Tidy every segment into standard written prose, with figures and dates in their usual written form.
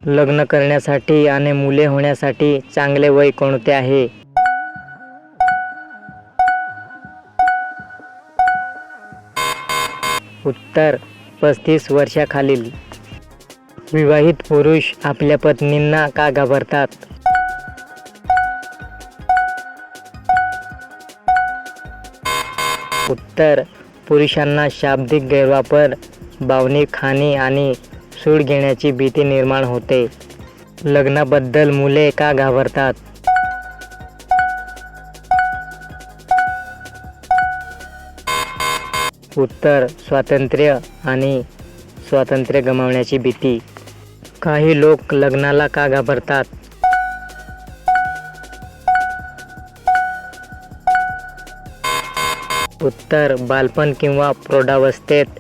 लग्न करण्यासाठी आणि मुले होण्यासाठी चांगले वय कोणते आहे? उत्तर 35 वर्षाखालील. विवाहित पुरुष आपल्या पत्नींना का घाबरतात? उत्तर पुरुषांना शाब्दिक गैरवापर, भावनिक हानी आणि सूड घेण्याची भीती निर्माण होते. लग्नाबद्दल मुले का घाबरतात? उत्तर स्वातंत्र्य आणि स्वातंत्र्य गमावण्याची भीती. काही लोक लग्नाला का घाबरतात? उत्तर बालपण किंवा प्रौढावस्थेत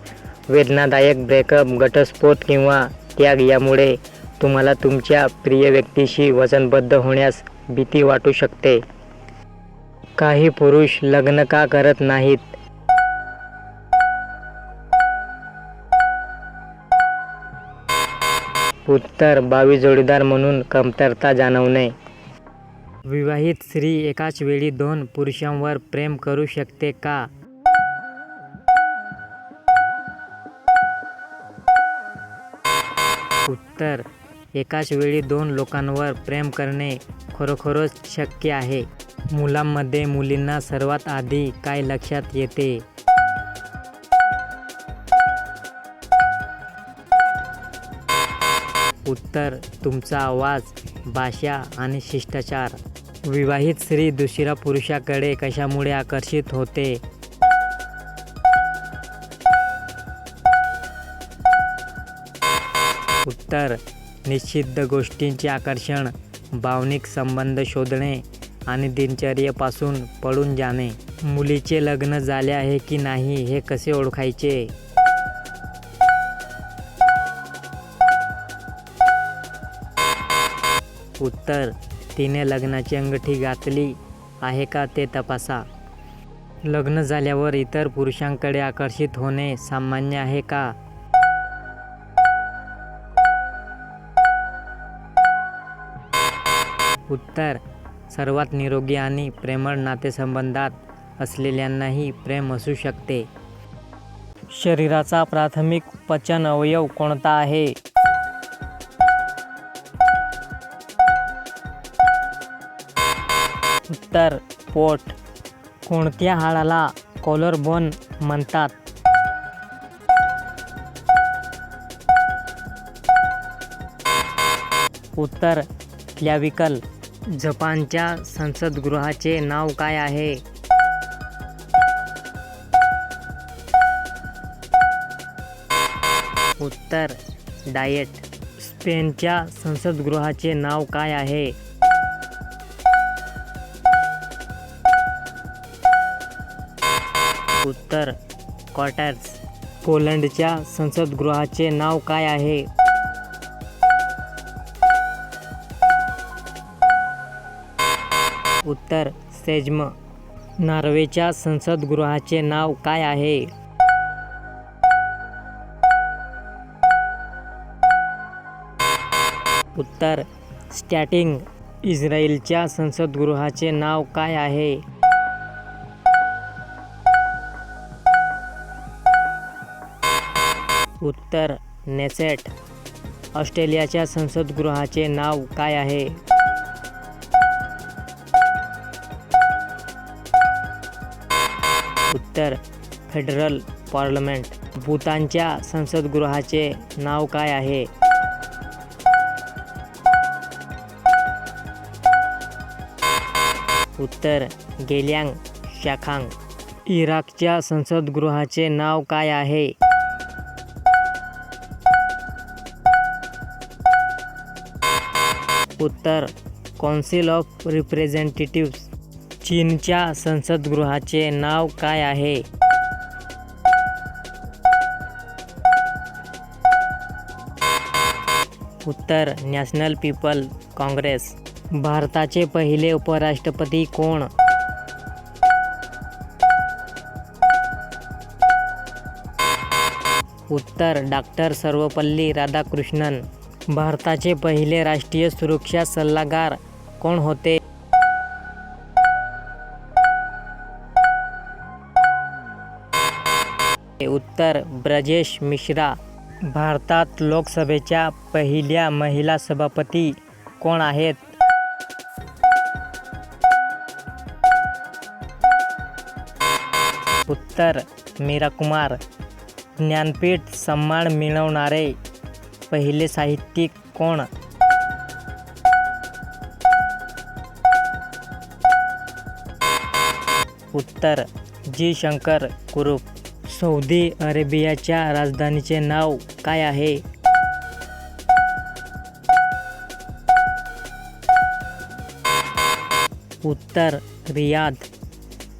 वेदनादायक ब्रेकअप, घटस्फोट किंवा त्याग यामुळे तुम्हाला तुमच्या प्रिय व्यक्तीशी वचनबद्ध होण्यास भीती वाटू शकते. काही पुरुष लग्न का करत नाहीत? उत्तर भावी जोडीदार म्हणून कमतरता जाणवणे. विवाहित स्त्री एकाच वेळी 2 पुरुषांवर प्रेम करू शकते का? उत्तर एकाच वेळी 2 लोकांवर प्रेम करणे खरोखरच शक्य आहे. मुलांमध्ये मुलींना सर्वात आधी काय लक्षात येते? उत्तर तुमचा आवाज, भाषा आणि शिष्टाचार. विवाहित स्त्री दुसऱ्या पुरुषाकडे कशामुळे आकर्षित होते? उत्तर निषिद्ध गोष्टींचे आकर्षण, भावनिक संबंध शोधणे आणि दिनचर्येपासून पळून जाणे. मुलीचे लग्न झाले आहे की नाही हे कसे ओळखायचे? उत्तर तिने लग्नाची अंगठी घातली आहे का ते तपासा. लग्न झाल्यावर इतर पुरुषांकडे आकर्षित होणे सामान्य आहे का? उत्तर सर्वात निरोगी आणि प्रेमळ नातेसंबंधात असलेल्यांनाही प्रेम असू शकते. शरीराचा प्राथमिक पचन अवयव कोणता आहे? उत्तर पोट. कोणत्या हाडाला कॉलरबोन म्हणतात? उत्तर क्लॅव्हिकल. जपानच्या संसदगृहाचे नाव काय आहे? उत्तर डाएट. स्पेनच्या संसदगृहाचे नाव काय आहे? उत्तर कॉर्टेस. पोलंडच्या संसदगृहाचे नाव काय आहे? उत्तर सेज्म. नॉर्वेच्या संसदगृहाचे नाव काय आहे? उत्तर स्टॅटिंग. इस्रायलच्या संसदगृहाचे नाव काय आहे? उत्तर नेसेट. ऑस्ट्रेलियाच्या संसदगृहाचे नाव काय आहे? उत्तर फेडरल पार्लमेंट. भूतानच्या संसदगृहाचे नाव काय आहे? उत्तर गेल्यांग शाखांग. इराकच्या संसदगृहाचे नाव काय आहे? उत्तर कौन्सिल ऑफ रिप्रेझेंटेटिव्ह्ज. चीनच्या संसदगृहाचे नाव काय आहे? उत्तर नॅशनल पीपल काँग्रेस. भारताचे पहिले उपराष्ट्रपती कोण? उत्तर डॉक्टर सर्वपल्ली राधाकृष्णन. भारताचे पहिले राष्ट्रीय सुरक्षा सल्लागार कोण होते? उत्तर ब्रजेश मिश्रा. भारतात लोकसभेच्या पहिल्या महिला सभापती कोण आहेत? उत्तर मीरा कुमार. ज्ञानपीठ सन्मान मिळवणारे पहिले साहित्यिक कोण? उत्तर जी. शंकर कुरूप. सौदी अरेबियाच्या राजधानीचे नाव काय आहे? उत्तर रियाद.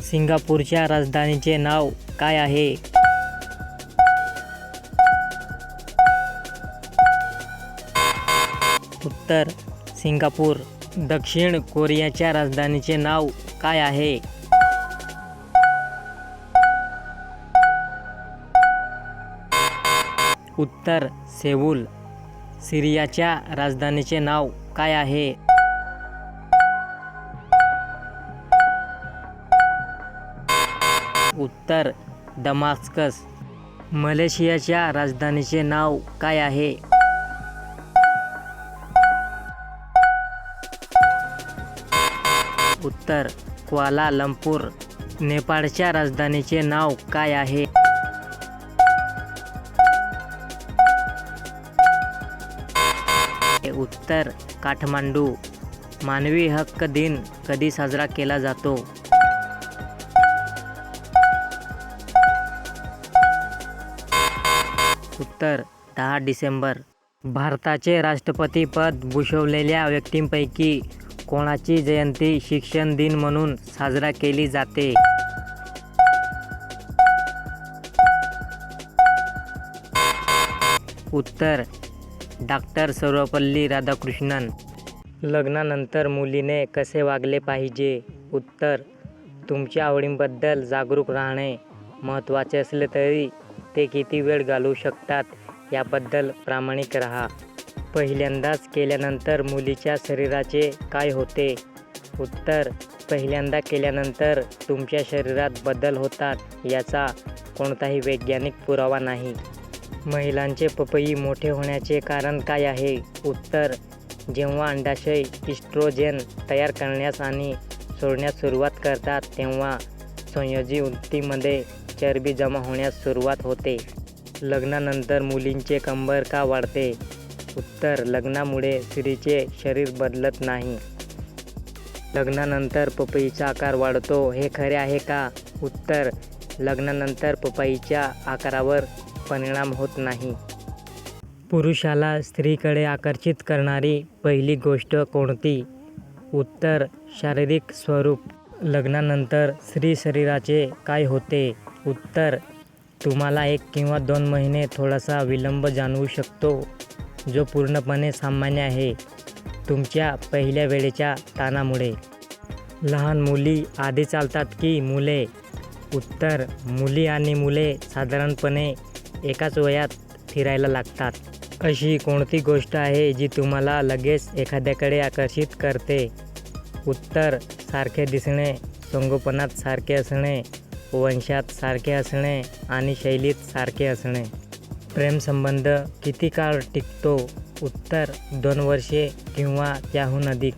सिंगापूरच्या राजधानीचे नाव काय आहे? उत्तर सिंगापूर. दक्षिण कोरियाच्या राजधानीचे नाव काय आहे? उत्तर सेऊल. सिरियाच्या राजधानीचे नाव काय आहे? उत्तर दमास्कस. मलेशियाच्या राजधानीचे नाव काय आहे? उत्तर क्वालालंपूर. नेपाळच्या राजधानीचे नाव काय आहे? उत्तर काठमांडू. मानवी हक्क दिन कधी साजरा केला जातो? उत्तर 10 डिसेंबर. भारताचे राष्ट्रपती पद भूषवलेल्या व्यक्तींपैकी कोणाची जयंती शिक्षण दिन म्हणून साजरा केली जाते? उत्तर डॉक्टर सर्वपल्ली राधाकृष्णन. लग्नानंतर मुलीने कसे वागले पाहिजे? उत्तर तुमच्या आवडींबद्दल जागरूक राहणे महत्त्वाचे असले तरी ते किती वेळ घालवू शकतात याबद्दल प्रामाणिक राहा. पहिल्यांदाच केल्यानंतर मुलीच्या शरीराचे काय होते? उत्तर पहिल्यांदा केल्यानंतर तुमच्या शरीरात बदल होतात याचा कोणताही वैज्ञानिक पुरावा नाही. महिलांचे पपई मोठे होण्याचे कारण काय आहे? उत्तर जेव्हा अंडाशय इस्ट्रोजेन तयार करण्यास आणि सोडण्यास सुरुवात करतात तेव्हा संयोजी ऊतीमध्ये चरबी जमा होण्यास सुरुवात होते. लग्नानंतर मुलींचे कंबर का वाढते? उत्तर लग्नामुळे स्त्रीचे शरीर बदलत नाही. लग्नानंतर पपईचा आकार वाढतो हे खरे आहे का? उत्तर लग्नानंतर पपईच्या आकारावर परिणाम होत नाही. पुरुषाला स्त्रीकडे आकर्षित करणारी पहिली गोष्ट कोणती? उत्तर शारीरिक स्वरूप. लग्नानंतर स्त्री शरीराचे काय होते? उत्तर तुम्हाला 1 किंवा 2 महिने थोडासा विलंब जाणवू शकतो जो पूर्णपणे सामान्य आहे तुमच्या पहिल्या वेळेच्या ताणामुळे. लहान मुली आधी चालतात की मुले? उत्तर मुली आणि मुले साधारणपणे एकाच वयात फिरायला लागतात. अशी कोणती गोष्ट आहे जी तुम्हाला लगेच एखाद्याकडे आकर्षित करते? उत्तर सारखे दिसणे, संगोपनात सारखे असणे, वंशात सारखे असणे आणि शैलीत सारखे असणे. प्रेमसंबंध किती काळ टिकतो? उत्तर 2 वर्षे किंवा त्याहून अधिक.